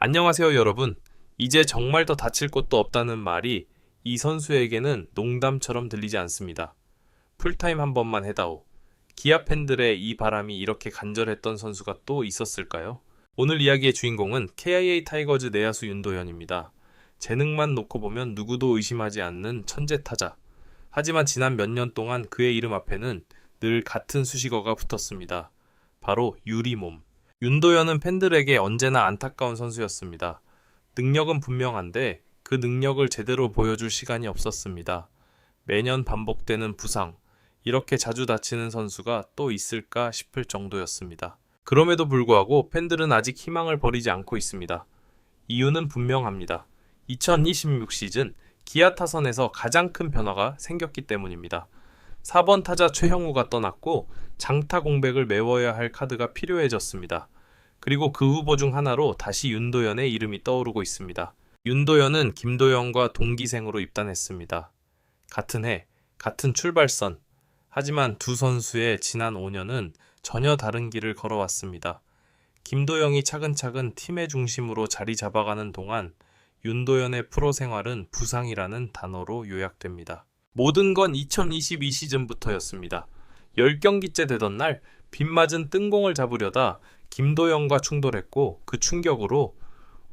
안녕하세요, 여러분. 이제 정말 더 다칠 곳도 없다는 말이 이 선수에게는 농담처럼 들리지 않습니다. 풀타임 한 번만 해다오. 기아 팬들의 이 바람이 이렇게 간절했던 선수가 또 있었을까요? 오늘 이야기의 주인공은 KIA 타이거즈 내야수 윤도현입니다. 재능만 놓고 보면 누구도 의심하지 않는 천재 타자. 하지만 지난 몇 년 동안 그의 이름 앞에는 늘 같은 수식어가 붙었습니다. 바로 유리몸. 윤도현은 팬들에게 언제나 안타까운 선수였습니다. 능력은 분명한데 그 능력을 제대로 보여줄 시간이 없었습니다. 매년 반복되는 부상, 이렇게 자주 다치는 선수가 또 있을까 싶을 정도였습니다. 그럼에도 불구하고 팬들은 아직 희망을 버리지 않고 있습니다. 이유는 분명합니다. 2026 시즌 기아 타선에서 가장 큰 변화가 생겼기 때문입니다. 4번 타자 최형우가 떠났고 장타 공백을 메워야 할 카드가 필요해졌습니다. 그리고 그 후보 중 하나로 다시 윤도현의 이름이 떠오르고 있습니다. 윤도현은 김도영과 동기생으로 입단했습니다. 같은 해, 같은 출발선. 하지만 두 선수의 지난 5년은 전혀 다른 길을 걸어왔습니다. 김도영이 차근차근 팀의 중심으로 자리 잡아가는 동안 윤도현의 프로 생활은 부상이라는 단어로 요약됩니다. 모든 건 2022 시즌부터였습니다. 10경기째 되던 날 빗맞은 뜬공을 잡으려다 김도영과 충돌했고 그 충격으로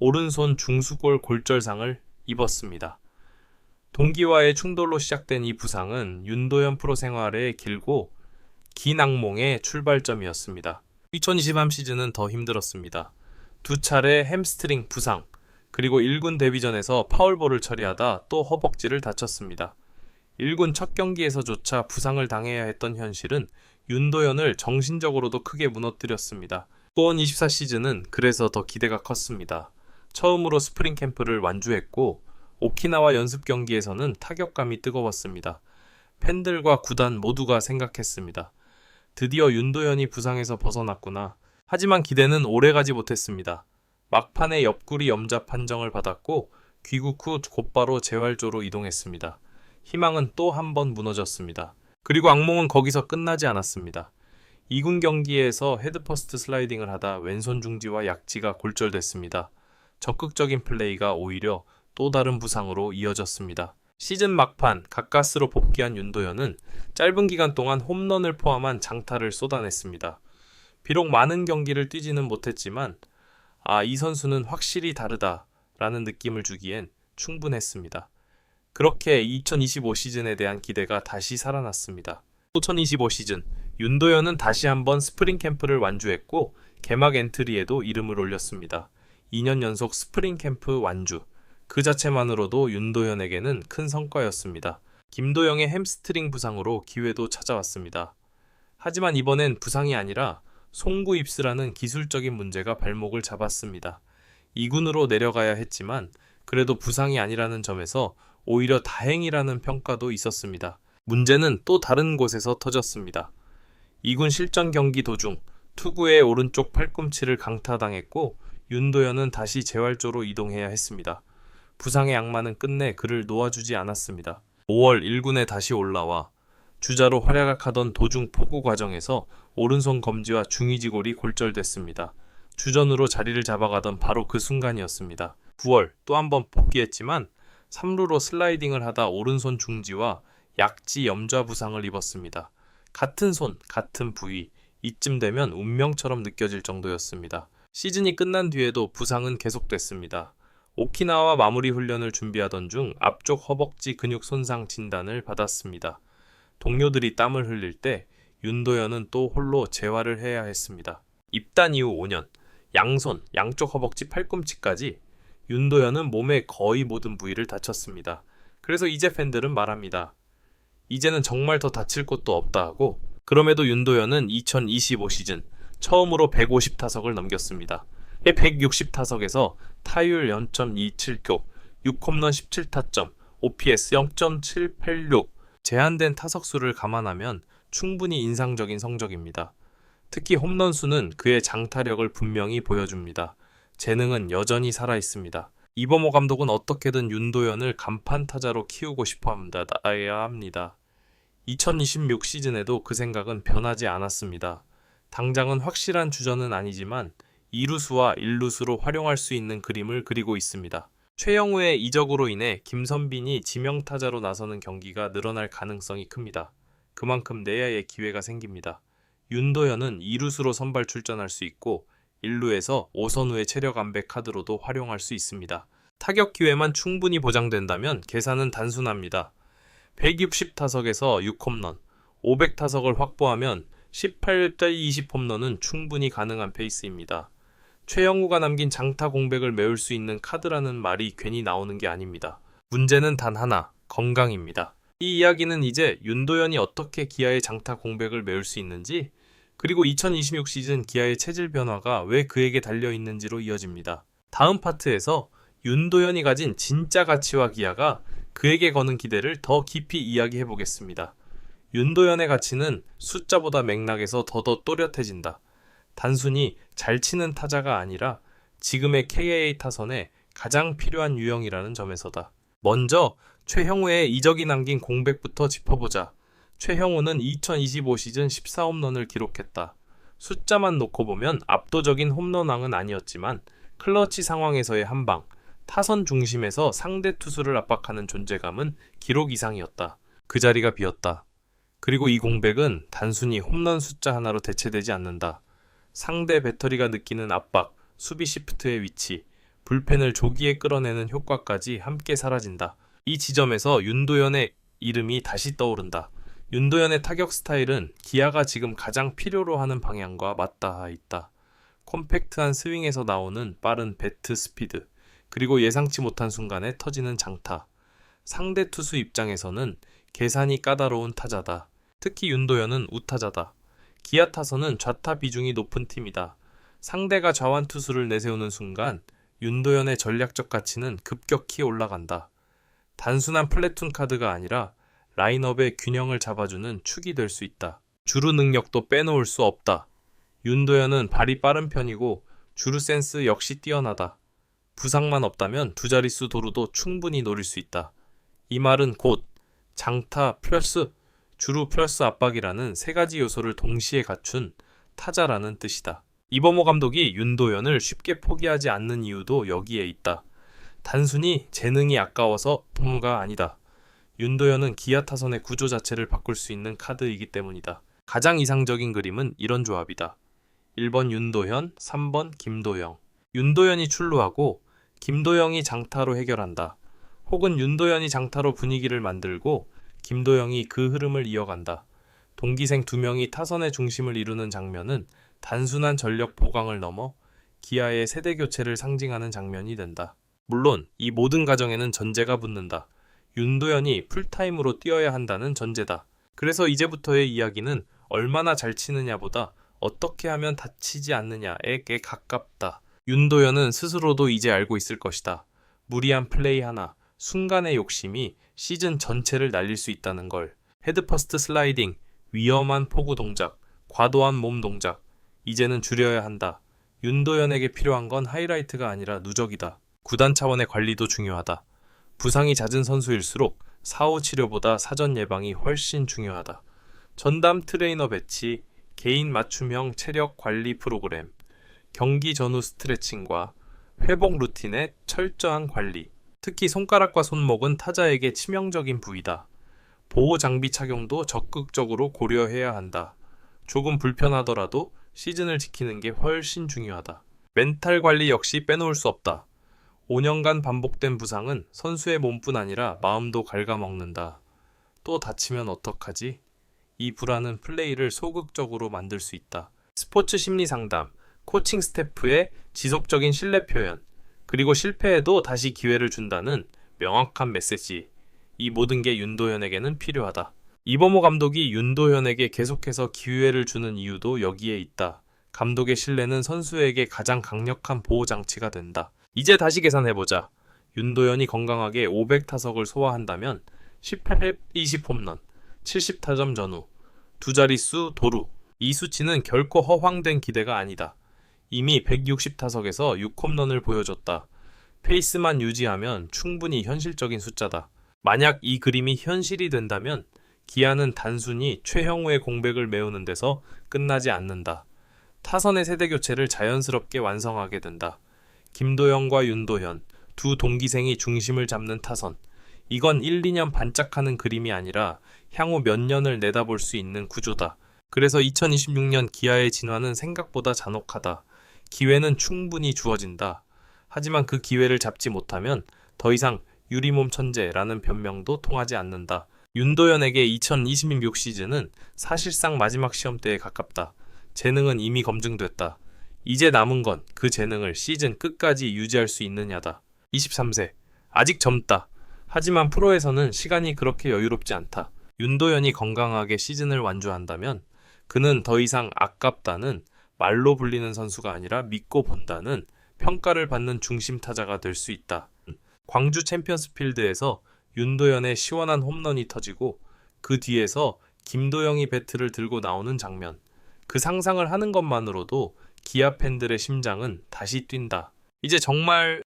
오른손 중수골 골절상을 입었습니다. 동기와의 충돌로 시작된 이 부상은 윤도현 프로 생활의 길고 긴 악몽의 출발점이었습니다. 2023 시즌은 더 힘들었습니다. 두 차례 햄스트링 부상, 그리고 1군 데뷔전에서 파울볼을 처리하다 또 허벅지를 다쳤습니다. 1군 첫 경기에서조차 부상을 당해야 했던 현실은 윤도현을 정신적으로도 크게 무너뜨렸습니다. 수원 24 시즌은 그래서 더 기대가 컸습니다. 처음으로 스프링 캠프를 완주했고 오키나와 연습 경기에서는 타격감이 뜨거웠습니다. 팬들과 구단 모두가 생각했습니다. 드디어 윤도현이 부상에서 벗어났구나. 하지만 기대는 오래가지 못했습니다. 막판에 옆구리 염자 판정을 받았고 귀국 후 곧바로 재활조로 이동했습니다. 희망은 또 한 번 무너졌습니다. 그리고 악몽은 거기서 끝나지 않았습니다. 2군 경기에서 헤드퍼스트 슬라이딩을 하다 왼손 중지와 약지가 골절됐습니다. 적극적인 플레이가 오히려 또 다른 부상으로 이어졌습니다. 시즌 막판 가까스로 복귀한 윤도현은 짧은 기간 동안 홈런을 포함한 장타를 쏟아냈습니다. 비록 많은 경기를 뛰지는 못했지만 이 선수는 확실히 다르다라는 느낌을 주기엔 충분했습니다. 그렇게 2025 시즌에 대한 기대가 다시 살아났습니다. 2025 시즌 윤도현은 다시 한번 스프링 캠프를 완주했고 개막 엔트리에도 이름을 올렸습니다. 2년 연속 스프링 캠프 완주. 그 자체만으로도 윤도현에게는 큰 성과였습니다. 김도영의 햄스트링 부상으로 기회도 찾아왔습니다. 하지만 이번엔 부상이 아니라 송구 입스라는 기술적인 문제가 발목을 잡았습니다. 2군으로 내려가야 했지만 그래도 부상이 아니라는 점에서 오히려 다행이라는 평가도 있었습니다. 문제는 또 다른 곳에서 터졌습니다. 2군 실전 경기 도중 투구의 오른쪽 팔꿈치를 강타당했고 윤도현은 다시 재활조로 이동해야 했습니다. 부상의 악마는 끝내 그를 놓아주지 않았습니다. 5월 1군에 다시 올라와 주자로 활약하던 도중 포구 과정에서 오른손 검지와 중위지골이 골절됐습니다. 주전으로 자리를 잡아가던 바로 그 순간이었습니다. 9월 또 한 번 복귀했지만 3루로 슬라이딩을 하다 오른손 중지와 약지 염좌 부상을 입었습니다. 같은 손, 같은 부위, 이쯤 되면 운명처럼 느껴질 정도였습니다. 시즌이 끝난 뒤에도 부상은 계속됐습니다. 오키나와 마무리 훈련을 준비하던 중 앞쪽 허벅지 근육 손상 진단을 받았습니다. 동료들이 땀을 흘릴 때 윤도현은 또 홀로 재활을 해야 했습니다. 입단 이후 5년, 양손, 양쪽 허벅지 팔꿈치까지 윤도현은 몸의 거의 모든 부위를 다쳤습니다. 그래서 이제 팬들은 말합니다. 이제는 정말 더 다칠 곳도 없다 하고, 그럼에도 윤도현은 2025 시즌 처음으로 150타석을 넘겼습니다. 160타석에서 타율 0.27교, 6홈런 17타점, OPS 0.786, 제한된 타석수를 감안하면 충분히 인상적인 성적입니다. 특히 홈런 수는 그의 장타력을 분명히 보여줍니다. 재능은 여전히 살아있습니다. 이범호 감독은 어떻게든 윤도현을 간판 타자로 키우고 싶어 합니다. 2026 시즌에도 그 생각은 변하지 않았습니다. 당장은 확실한 주전은 아니지만 2루수와 1루수로 활용할 수 있는 그림을 그리고 있습니다. 최영우의 이적으로 인해 김선빈이 지명타자로 나서는 경기가 늘어날 가능성이 큽니다. 그만큼 내야의 기회가 생깁니다. 윤도현은 2루수로 선발 출전할 수 있고 1루에서 오선우의 체력 안배 카드로도 활용할 수 있습니다. 타격 기회만 충분히 보장된다면 계산은 단순합니다. 160타석에서 6홈런, 500타석을 확보하면 18대 20홈런은 충분히 가능한 페이스입니다. 최영우가 남긴 장타 공백을 메울 수 있는 카드라는 말이 괜히 나오는 게 아닙니다. 문제는 단 하나, 건강입니다. 이 이야기는 이제 윤도현이 어떻게 기아의 장타 공백을 메울 수 있는지, 그리고 2026 시즌 기아의 체질 변화가 왜 그에게 달려있는지로 이어집니다. 다음 파트에서 윤도현이 가진 진짜 가치와 기아가 그에게 거는 기대를 더 깊이 이야기해보겠습니다. 윤도현의 가치는 숫자보다 맥락에서 더더 또렷해진다. 단순히 잘 치는 타자가 아니라 지금의 KA 타선에 가장 필요한 유형이라는 점에서다. 먼저 최형우의 이적이 남긴 공백부터 짚어보자. 최형우는 2025 시즌 14홈런을 기록했다. 숫자만 놓고 보면 압도적인 홈런왕은 아니었지만 클러치 상황에서의 한방, 타선 중심에서 상대 투수를 압박하는 존재감은 기록 이상이었다. 그 자리가 비었다. 그리고 이 공백은 단순히 홈런 숫자 하나로 대체되지 않는다. 상대 배터리가 느끼는 압박, 수비 시프트의 위치, 불펜을 조기에 끌어내는 효과까지 함께 사라진다. 이 지점에서 윤도현의 이름이 다시 떠오른다. 윤도현의 타격 스타일은 기아가 지금 가장 필요로 하는 방향과 맞닿아 있다. 콤팩트한 스윙에서 나오는 빠른 배트 스피드, 그리고 예상치 못한 순간에 터지는 장타. 상대 투수 입장에서는 계산이 까다로운 타자다. 특히 윤도현은 우타자다. 기아 타선은 좌타 비중이 높은 팀이다. 상대가 좌완 투수를 내세우는 순간 윤도현의 전략적 가치는 급격히 올라간다. 단순한 플래툰 카드가 아니라 라인업의 균형을 잡아주는 축이 될 수 있다. 주루 능력도 빼놓을 수 없다. 윤도현은 발이 빠른 편이고 주루 센스 역시 뛰어나다. 부상만 없다면 두 자릿수 도루도 충분히 노릴 수 있다. 이 말은 곧 장타 플러스 주루 플러스 압박이라는 세 가지 요소를 동시에 갖춘 타자라는 뜻이다. 이범호 감독이 윤도현을 쉽게 포기하지 않는 이유도 여기에 있다. 단순히 재능이 아까워서 가 아니다. 윤도현은 기아 타선의 구조 자체를 바꿀 수 있는 카드이기 때문이다. 가장 이상적인 그림은 이런 조합이다. 1번 윤도현, 3번 김도영. 윤도현이 출루하고 김도영이 장타로 해결한다. 혹은 윤도현이 장타로 분위기를 만들고 김도영이 그 흐름을 이어간다. 동기생 2명이 타선의 중심을 이루는 장면은 단순한 전력 보강을 넘어 기아의 세대 교체를 상징하는 장면이 된다. 물론 이 모든 과정에는 전제가 붙는다. 윤도현이 풀타임으로 뛰어야 한다는 전제다. 그래서 이제부터의 이야기는 얼마나 잘 치느냐보다 어떻게 하면 다치지 않느냐에 가깝다. 윤도현은 스스로도 이제 알고 있을 것이다. 무리한 플레이 하나, 순간의 욕심이 시즌 전체를 날릴 수 있다는 걸. 헤드퍼스트 슬라이딩, 위험한 포구 동작, 과도한 몸 동작, 이제는 줄여야 한다. 윤도현에게 필요한 건 하이라이트가 아니라 누적이다. 구단 차원의 관리도 중요하다. 부상이 잦은 선수일수록 사후 치료보다 사전 예방이 훨씬 중요하다. 전담 트레이너 배치, 개인 맞춤형 체력 관리 프로그램, 경기 전후 스트레칭과 회복 루틴의 철저한 관리. 특히 손가락과 손목은 타자에게 치명적인 부위다. 보호 장비 착용도 적극적으로 고려해야 한다. 조금 불편하더라도 시즌을 지키는 게 훨씬 중요하다. 멘탈 관리 역시 빼놓을 수 없다. 5년간 반복된 부상은 선수의 몸뿐 아니라 마음도 갉아먹는다. 또 다치면 어떡하지? 이 불안은 플레이를 소극적으로 만들 수 있다. 스포츠 심리 상담, 코칭 스태프의 지속적인 신뢰 표현, 그리고 실패해도 다시 기회를 준다는 명확한 메시지. 이 모든 게 윤도현에게는 필요하다. 이범호 감독이 윤도현에게 계속해서 기회를 주는 이유도 여기에 있다. 감독의 신뢰는 선수에게 가장 강력한 보호장치가 된다. 이제 다시 계산해보자. 윤도현이 건강하게 500타석을 소화한다면 18회 20홈런, 70타점 전후, 두 자릿수 도루. 이 수치는 결코 허황된 기대가 아니다. 이미 160타석에서 6홈런을 보여줬다. 페이스만 유지하면 충분히 현실적인 숫자다. 만약 이 그림이 현실이 된다면 기아는 단순히 최형우의 공백을 메우는 데서 끝나지 않는다. 타선의 세대 교체를 자연스럽게 완성하게 된다. 김도영과 윤도현, 두 동기생이 중심을 잡는 타선. 이건 1, 2년 반짝하는 그림이 아니라 향후 몇 년을 내다볼 수 있는 구조다. 그래서 2026년 기아의 진화는 생각보다 잔혹하다. 기회는 충분히 주어진다. 하지만 그 기회를 잡지 못하면 더 이상 유리몸 천재라는 변명도 통하지 않는다. 윤도현에게 2026 시즌은 사실상 마지막 시험대에 가깝다. 재능은 이미 검증됐다. 이제 남은 건 그 재능을 시즌 끝까지 유지할 수 있느냐다. 23세. 아직 젊다. 하지만 프로에서는 시간이 그렇게 여유롭지 않다. 윤도현이 건강하게 시즌을 완주한다면 그는 더 이상 아깝다는 말로 불리는 선수가 아니라 믿고 본다는 평가를 받는 중심 타자가 될 수 있다. 광주 챔피언스필드에서 윤도현의 시원한 홈런이 터지고 그 뒤에서 김도영이 배트를 들고 나오는 장면. 그 상상을 하는 것만으로도 기아 팬들의 심장은 다시 뛴다. 이제 정말